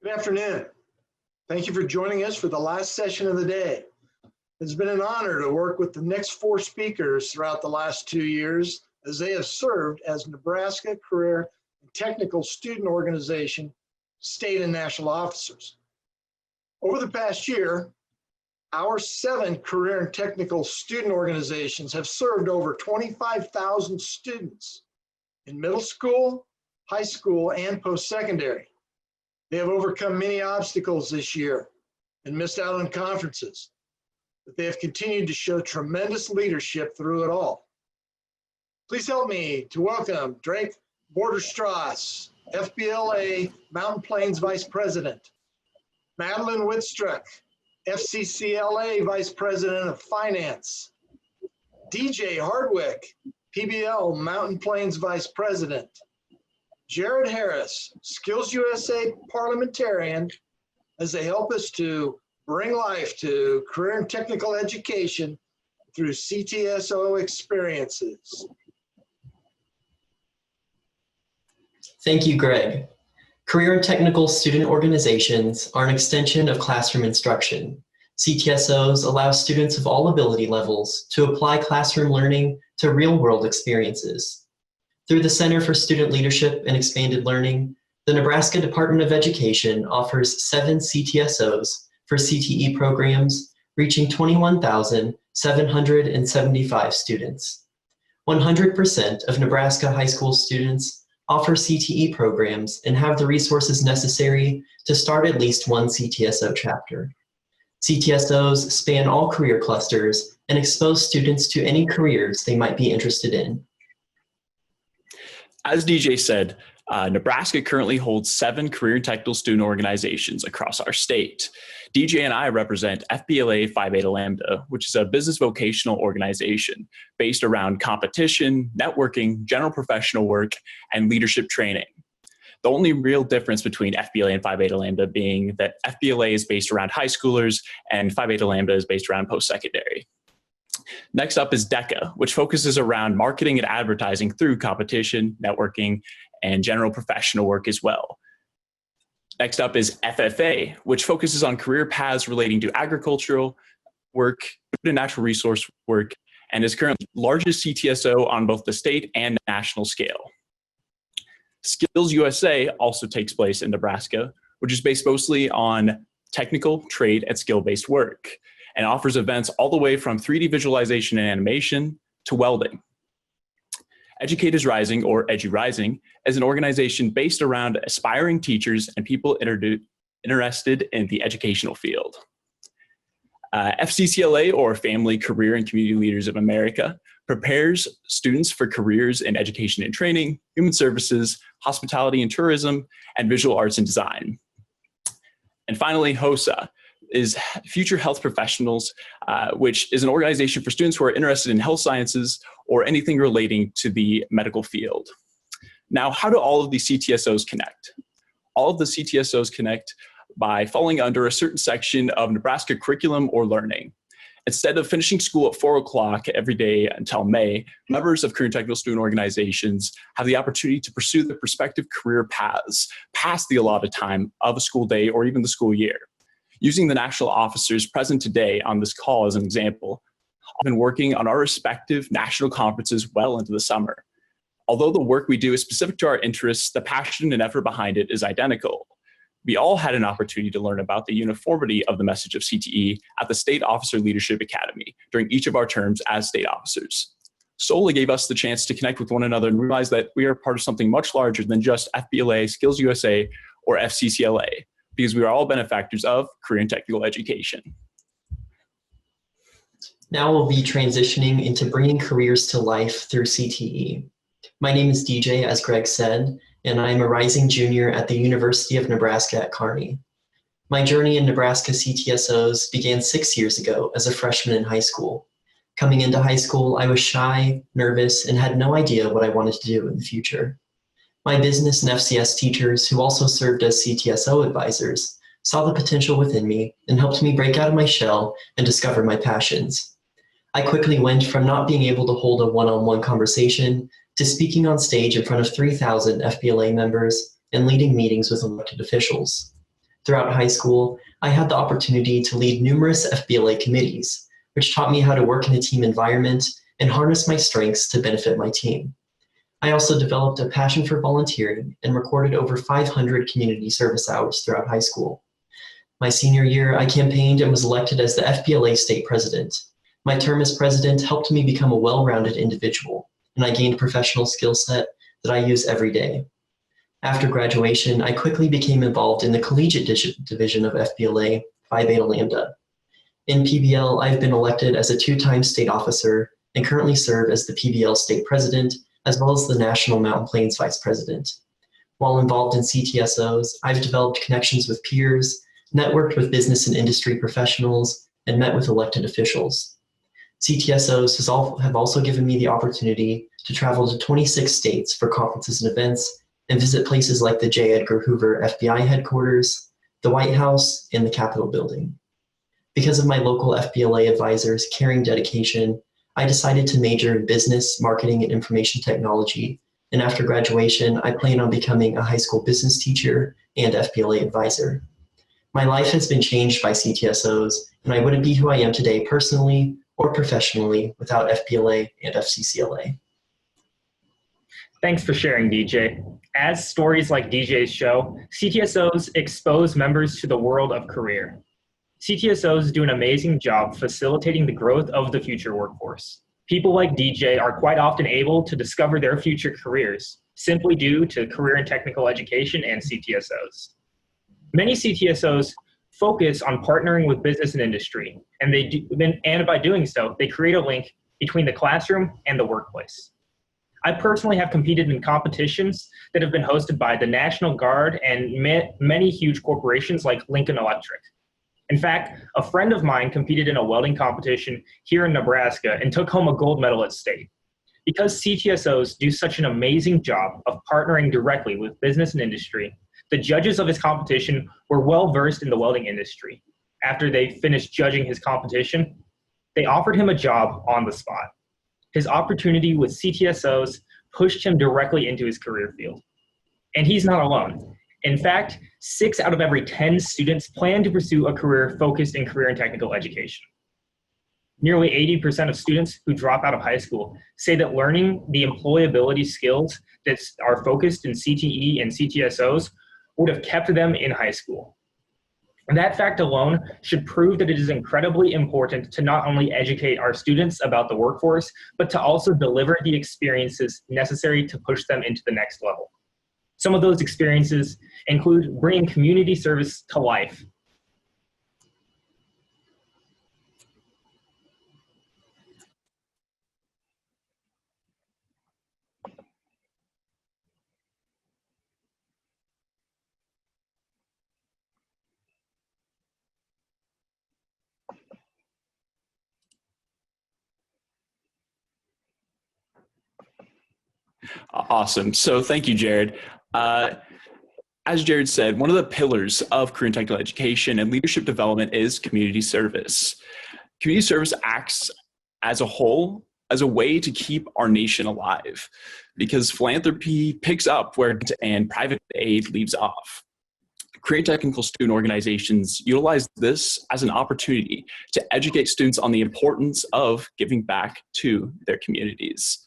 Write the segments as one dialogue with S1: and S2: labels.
S1: Good afternoon. Thank you for joining us for the last session of the day. It's been an honor to work with the next four speakers throughout the last 2 years as they have served as Nebraska Career and Technical Student Organization state and national officers. Over the past year, our 7 career and technical student organizations have served over 25,000 students in middle school, high school, and post-secondary. They have overcome many obstacles this year and missed out on conferences, but they have continued to show tremendous leadership through it all. Please help me to welcome Drake Vorderstrasse, FBLA Mountain Plains Vice President, Madeline Wittstruck, FCCLA Vice President of Finance, DJ Hardwick, PBL Mountain Plains Vice President, Jarod Harris, SkillsUSA Parliamentarian, as they help us to bring life to career and technical education through CTSO experiences.
S2: Thank you, Greg. Career and technical student organizations are an extension of classroom instruction. CTSOs allow students of all ability levels to apply classroom learning to real-world experiences. Through the Center for Student Leadership and Expanded Learning, the Nebraska Department of Education offers 7 CTSOs for CTE programs, reaching 21,775 students. 100% of Nebraska high school students offer CTE programs and have the resources necessary to start at least one CTSO chapter. CTSOs span all career clusters and expose students to any careers they might be interested in.
S3: As DJ said, Nebraska currently holds 7 career and technical student organizations across our state. DJ and I represent FBLA Phi Beta Lambda, which is a business vocational organization based around competition, networking, general professional work, and leadership training. The only real difference between FBLA and Phi Beta Lambda being that FBLA is based around high schoolers and Phi Beta Lambda is based around post-secondary. Next up is DECA, which focuses around marketing and advertising through competition, networking, and general professional work as well. Next up is FFA, which focuses on career paths relating to agricultural work, food and natural resource work, and is currently the largest CTSO on both the state and national scale. SkillsUSA also takes place in Nebraska, which is based mostly on technical, trade, and skill-based work, and offers events all the way from 3D visualization and animation to welding. Educators Rising, or EduRising, is an organization based around aspiring teachers and people interested in the educational field. FCCLA, or Family, Career, and Community Leaders of America, prepares students for careers in education and training, human services, hospitality and tourism, and visual arts and design. And finally, HOSA is Future Health Professionals, which is an organization for students who are interested in health sciences or anything relating to the medical field. Now, how do all of these CTSOs connect? All of the CTSOs connect by falling under a certain section of Nebraska curriculum or learning. Instead of finishing school at 4 o'clock every day until May, members of career and technical student organizations have the opportunity to pursue their prospective career paths past the allotted time of a school day or even the school year. Using the national officers present today on this call as an example, I've been working on our respective national conferences well into the summer. Although the work we do is specific to our interests, the passion and effort behind it is identical. We all had an opportunity to learn about the uniformity of the message of CTE at the State Officer Leadership Academy during each of our terms as state officers. SOLA gave us the chance to connect with one another and realize that we are part of something much larger than just FBLA, SkillsUSA, or FCCLA, because we are all benefactors of career and technical education.
S2: Now we'll be transitioning into bringing careers to life through CTE. My name is DJ, as Greg said, and I am a rising junior at the University of Nebraska at Kearney. My journey in Nebraska CTSOs began 6 years ago as a freshman in high school. Coming into high school, I was shy, nervous, and had no idea what I wanted to do in the future. My business and FCS teachers, who also served as CTSO advisors, saw the potential within me and helped me break out of my shell and discover my passions. I quickly went from not being able to hold a one-on-one conversation to speaking on stage in front of 3,000 FBLA members and leading meetings with elected officials. Throughout high school, I had the opportunity to lead numerous FBLA committees, which taught me how to work in a team environment and harness my strengths to benefit my team. I also developed a passion for volunteering and recorded over 500 community service hours throughout high school. My senior year, I campaigned and was elected as the FBLA state president. My term as president helped me become a well-rounded individual, and I gained professional skill set that I use every day. After graduation, I quickly became involved in the collegiate division of FBLA, Phi Beta Lambda. In PBL, I've been elected as a 2-time state officer and currently serve as the PBL state president, as well as the National Mountain Plains vice president. While involved in CTSOs, I've developed connections with peers, networked with business and industry professionals, and met with elected officials. CTSOs have also given me the opportunity to travel to 26 states for conferences and events and visit places like the J. Edgar Hoover FBI headquarters, the White House, and the Capitol building. Because of my local FBLA advisors' caring dedication, I decided to major in business, marketing, and information technology, and after graduation, I plan on becoming a high school business teacher and FBLA advisor. My life has been changed by CTSOs, and I wouldn't be who I am today personally or professionally without FBLA and FCCLA.
S4: Thanks for sharing, DJ. As stories like DJ's show, CTSOs expose members to the world of career. CTSOs do an amazing job facilitating the growth of the future workforce. People like DJ are quite often able to discover their future careers simply due to career and technical education and CTSOs. Many CTSOs focus on partnering with business and industry, and by doing so, they create a link between the classroom and the workplace. I personally have competed in competitions that have been hosted by the National Guard and many huge corporations like Lincoln Electric. In fact, a friend of mine competed in a welding competition here in Nebraska and took home a gold medal at state. Because CTSOs do such an amazing job of partnering directly with business and industry, the judges of his competition were well versed in the welding industry. After they finished judging his competition, they offered him a job on the spot. His opportunity with CTSOs pushed him directly into his career field. And he's not alone. In fact, 6 out of every 10 students plan to pursue a career focused in career and technical education. Nearly 80% of students who drop out of high school say that learning the employability skills that are focused in CTE and CTSOs would have kept them in high school. And that fact alone should prove that it is incredibly important to not only educate our students about the workforce, but to also deliver the experiences necessary to push them into the next level. Some of those experiences include bringing community service to life.
S3: Awesome. So thank you, Jarod. As Jarod said, one of the pillars of career and technical education and leadership development is community service. Community service acts as a whole as a way to keep our nation alive because philanthropy picks up where and private aid leaves off. Career and technical student organizations utilize this as an opportunity to educate students on the importance of giving back to their communities.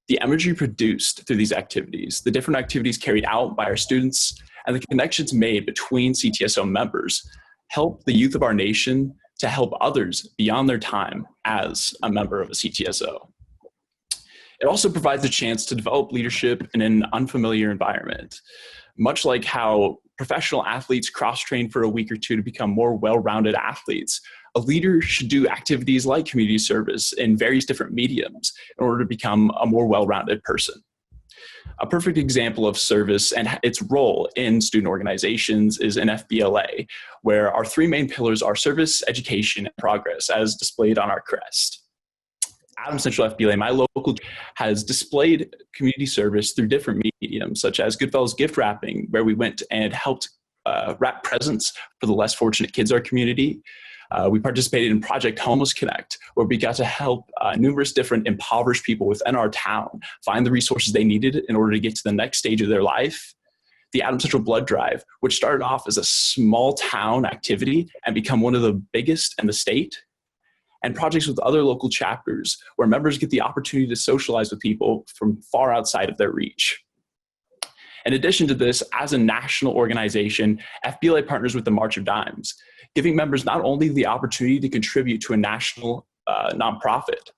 S3: The energy produced through these activities, the different activities carried out by our students, and the connections made between CTSO members help the youth of our nation to help others beyond their time as a member of a CTSO. It also provides a chance to develop leadership in an unfamiliar environment, much like how professional athletes cross-train for a week or two to become more well-rounded athletes. A leader should do activities like community service in various different mediums in order to become a more well-rounded person. A perfect example of service and its role in student organizations is in FBLA, where our 3 main pillars are service, education, and progress, as displayed on our crest. Adams Central FBLA, my local, has displayed community service through different mediums, such as Goodfellas gift wrapping, where we went and helped wrap presents for the less fortunate kids in our community. We participated in Project Homeless Connect, where we got to help numerous different impoverished people within our town find the resources they needed in order to get to the next stage of their life. the Adams Central Blood Drive, which started off as a small town activity and become one of the biggest in the state, and projects with other local chapters where members get the opportunity to socialize with people from far outside of their reach. In addition to this, as a national organization, FBLA partners with the March of Dimes, giving members not only the opportunity to contribute to a national nonprofit,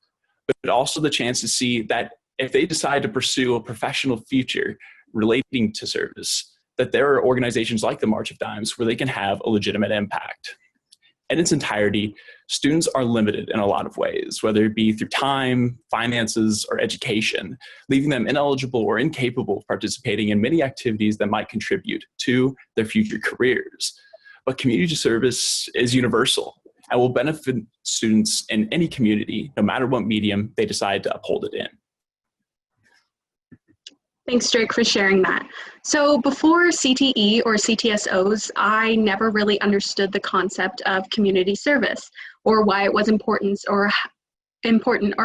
S3: but also the chance to see that if they decide to pursue a professional future relating to service, that there are organizations like the March of Dimes where they can have a legitimate impact. In its entirety, students are limited in a lot of ways, whether it be through time, finances, or education, leaving them ineligible or incapable of participating in many activities that might contribute to their future careers. But community service is universal and will benefit students in any community, no matter what medium they decide to uphold it in.
S5: Thanks, Drake, for sharing that. So before CTE or CTSOs, I never really understood the concept of community service or why it was important or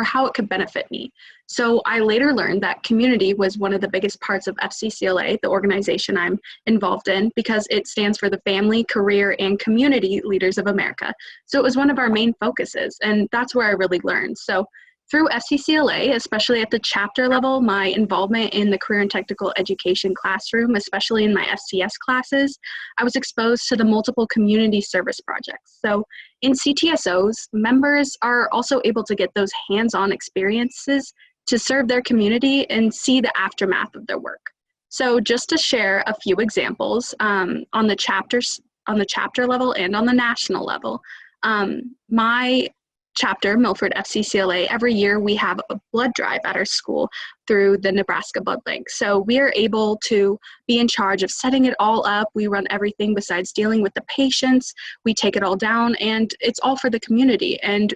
S5: how it could benefit me. So I later learned that community was one of the biggest parts of FCCLA, the organization I'm involved in, because it stands for the Family, Career, and Community Leaders of America. So it was one of our main focuses, and that's where I really learned. So through FCCLA, especially at the chapter level, my involvement in the career and technical education classroom, especially in my FCS classes, I was exposed to the multiple community service projects. So in CTSOs, members are also able to get those hands-on experiences to serve their community and see the aftermath of their work. So just to share a few examples on the chapter level and on the national level, my chapter, Milford FCCLA, every year we have a blood drive at our school through the Nebraska Blood Bank. So we are able to be in charge of setting it all up. We run everything besides dealing with the patients. We take it all down, and it's all for the community. And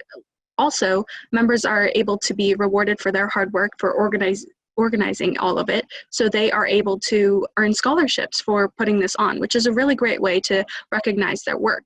S5: also, members are able to be rewarded for their hard work for organizing all of it. So they are able to earn scholarships for putting this on, which is a really great way to recognize their work.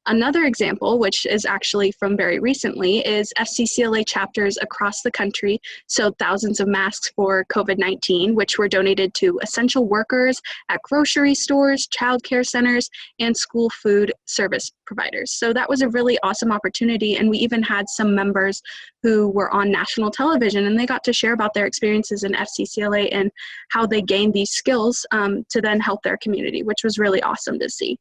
S5: Another example, which is actually from very recently, is FCCLA chapters across the country sold thousands of masks for COVID-19, which were donated to essential workers at grocery stores, childcare centers, and school food service providers. So that was a really awesome opportunity, and we even had some members who were on national television, and they got to share about their experiences in FCCLA and how they gained these skills to then help their community, which was really awesome to see.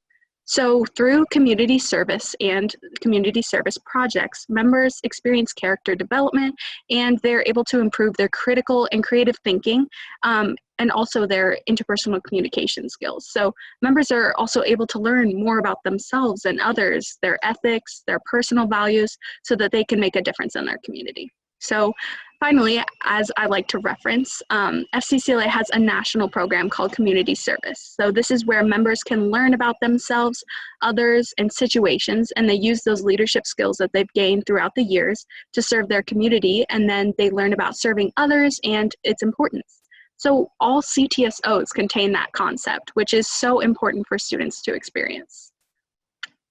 S5: So through community service and community service projects, members experience character development, and they're able to improve their critical and creative thinking and also their interpersonal communication skills. So members are also able to learn more about themselves and others, their ethics, their personal values, so that they can make a difference in their community. So finally, as I like to reference, FCCLA has a national program called Community Service. So this is where members can learn about themselves, others, and situations, and they use those leadership skills that they've gained throughout the years to serve their community, and then they learn about serving others and its importance. So all CTSOs contain that concept, which is so important for students to experience.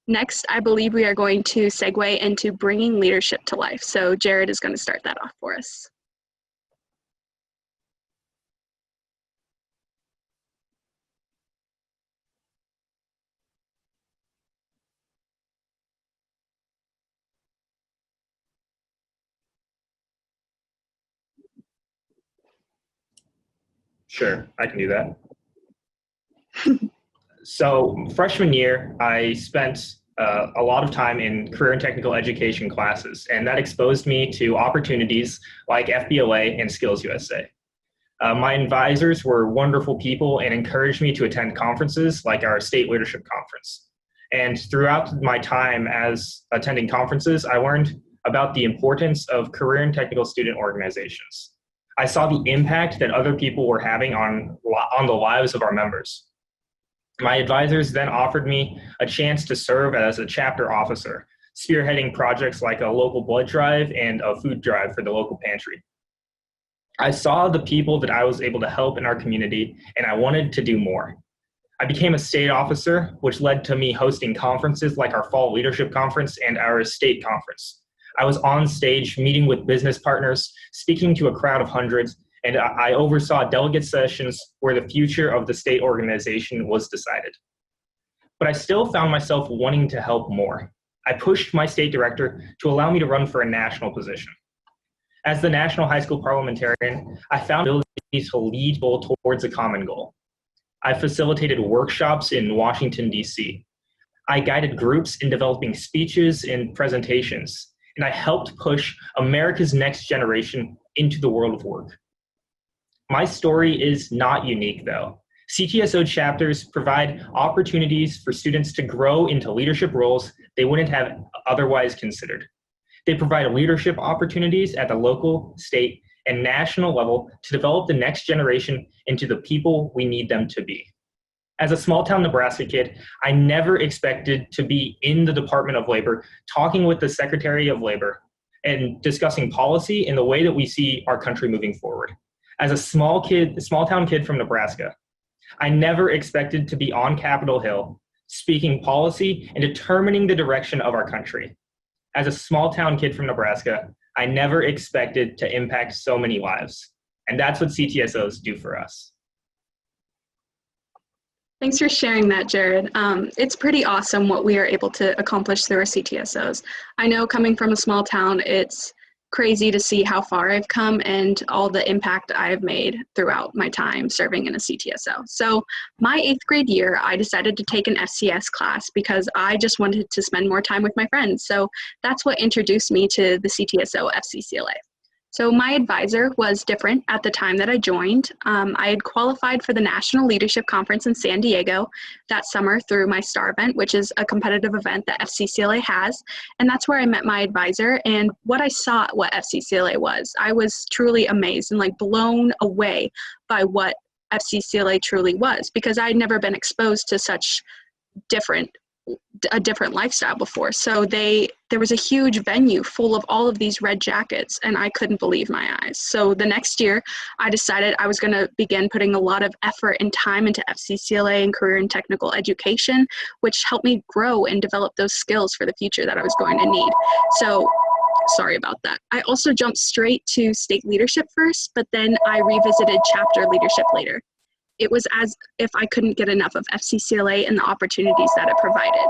S5: Next, I believe we are going to segue into bringing leadership to life. So Jarod is going to start that off for us.
S4: Sure, I can do that. So freshman year, I spent a lot of time in career and technical education classes, and that exposed me to opportunities like FBLA and SkillsUSA. My advisors were wonderful people and encouraged me to attend conferences like our state leadership conference. And throughout my time as attending conferences, I learned about the importance of career and technical student organizations. I saw the impact that other people were having on the lives of our members. My advisors then offered me a chance to serve as a chapter officer, spearheading projects like a local blood drive and a food drive for the local pantry. I saw the people that I was able to help in our community, and I wanted to do more. I became a state officer, which led to me hosting conferences like our Fall Leadership Conference and our state conference. I was on stage meeting with business partners, speaking to a crowd of hundreds, and I oversaw delegate sessions where the future of the state organization was decided. But I still found myself wanting to help more. I pushed my state director to allow me to run for a national position. As the National High School Parliamentarian, I found ability to lead people towards a common goal. I facilitated workshops in Washington, D.C. I guided groups in developing speeches and presentations, and I helped push America's next generation into the world of work. My story is not unique, though. CTSO chapters provide opportunities for students to grow into leadership roles they wouldn't have otherwise considered. They provide leadership opportunities at the local, state, and national level to develop the next generation into the people we need them to be. As a small-town Nebraska kid, I never expected to be in the Department of Labor talking with the Secretary of Labor and discussing policy in the way that we see our country moving forward. As a small-town kid from Nebraska, I never expected to be on Capitol Hill speaking policy and determining the direction of our country. As a small-town kid from Nebraska, I never expected to impact so many lives. And that's what CTSOs do for us.
S5: Thanks for sharing that, Jarod. It's pretty awesome what we are able to accomplish through our CTSOs. I know coming from a small town, it's crazy to see how far I've come and all the impact I've made throughout my time serving in a CTSO. So my 8th grade year, I decided to take an FCS class because I just wanted to spend more time with my friends. So that's what introduced me to the CTSO FCCLA. So my advisor was different at the time that I joined. I had qualified for the National Leadership Conference in San Diego that summer through my Stahr event, which is a competitive event that FCCLA has. And that's where I met my advisor. And what I saw what FCCLA was, I was truly amazed and like blown away by what FCCLA truly was, because I had never been exposed to such a different lifestyle before. So there was a huge venue full of all of these red jackets, and I couldn't believe my eyes. So the next year, I decided I was going to begin putting a lot of effort and time into FCCLA and career and technical education, which helped me grow and develop those skills for the future that I was going to need. So sorry about that. I also jumped straight to state leadership first, but then I revisited chapter leadership later. It was as if I couldn't get enough of FCCLA and the opportunities that it provided.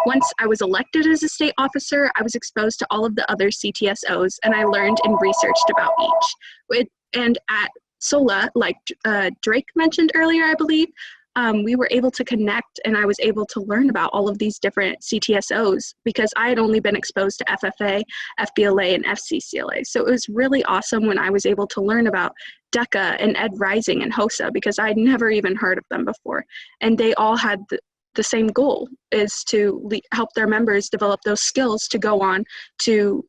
S5: Once I was elected as a state officer, I was exposed to all of the other CTSOs, and I learned and researched about each. And at SOLA, like Drake mentioned earlier, I believe, we were able to connect, and I was able to learn about all of these different CTSOs because I had only been exposed to FFA, FBLA, and FCCLA. So it was really awesome when I was able to learn about DECA and Ed Rising and HOSA because I'd never even heard of them before. And they all had the same goal, is to help their members develop those skills to go on to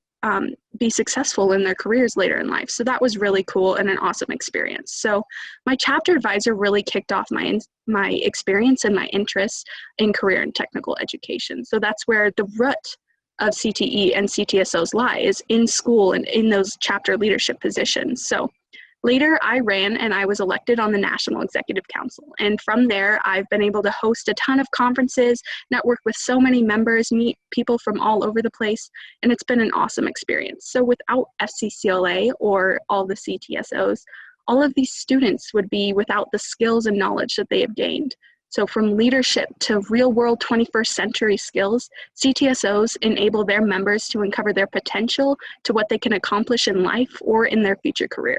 S5: be successful in their careers later in life. So that was really cool and an awesome experience. So my chapter advisor really kicked off my experience and my interest in career and technical education. So that's where the root of CTE and CTSOs lie, is in school and in those chapter leadership positions. So later, I ran and I was elected on the National Executive Council. And from there, I've been able to host a ton of conferences, network with so many members, meet people from all over the place, and it's been an awesome experience. So without FCCLA or all the CTSOs, all of these students would be without the skills and knowledge that they have gained. So from leadership to real-world 21st century skills, CTSOs enable their members to uncover their potential to what they can accomplish in life or in their future career.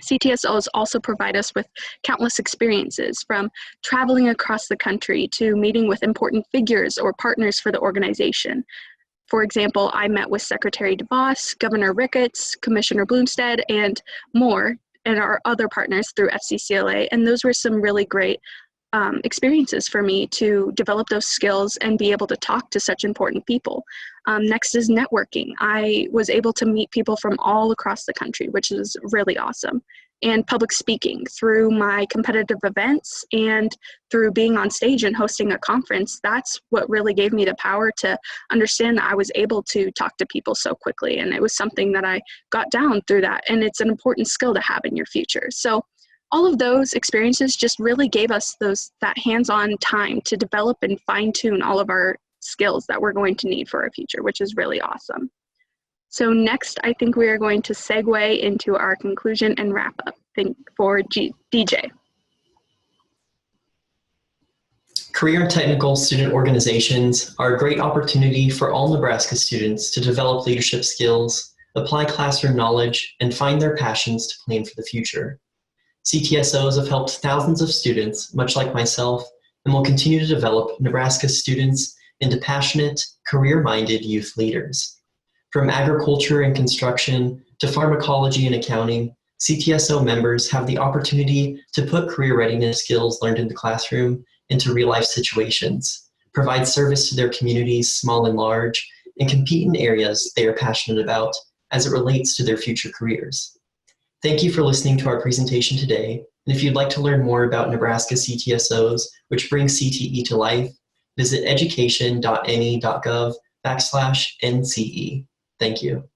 S5: CTSOs also provide us with countless experiences, from traveling across the country to meeting with important figures or partners for the organization. For example, I met with Secretary DeVos, Governor Ricketts, Commissioner Bloomstead, and more, and our other partners through FCCLA, and those were some really great experiences for me to develop those skills and be able to talk to such important people. Next is networking. I was able to meet people from all across the country, which is really awesome. And public speaking through my competitive events and through being on stage and hosting a conference. That's what really gave me the power to understand that I was able to talk to people so quickly. And it was something that I got down through that. And it's an important skill to have in your future. So all of those experiences just really gave us that hands-on time to develop and fine-tune all of our skills that we're going to need for our future, which is really awesome. So next, I think we are going to segue into our conclusion and wrap up. DJ.
S2: Career and technical student organizations are a great opportunity for all Nebraska students to develop leadership skills, apply classroom knowledge, and find their passions to plan for the future. CTSOs have helped thousands of students, much like myself, and will continue to develop Nebraska students into passionate, career-minded youth leaders. From agriculture and construction to pharmacology and accounting, CTSO members have the opportunity to put career readiness skills learned in the classroom into real-life situations, provide service to their communities, small and large, and compete in areas they are passionate about as it relates to their future careers. Thank you for listening to our presentation today, and if you'd like to learn more about Nebraska CTSOs, which bring CTE to life, visit education.ne.gov/NCE. Thank you.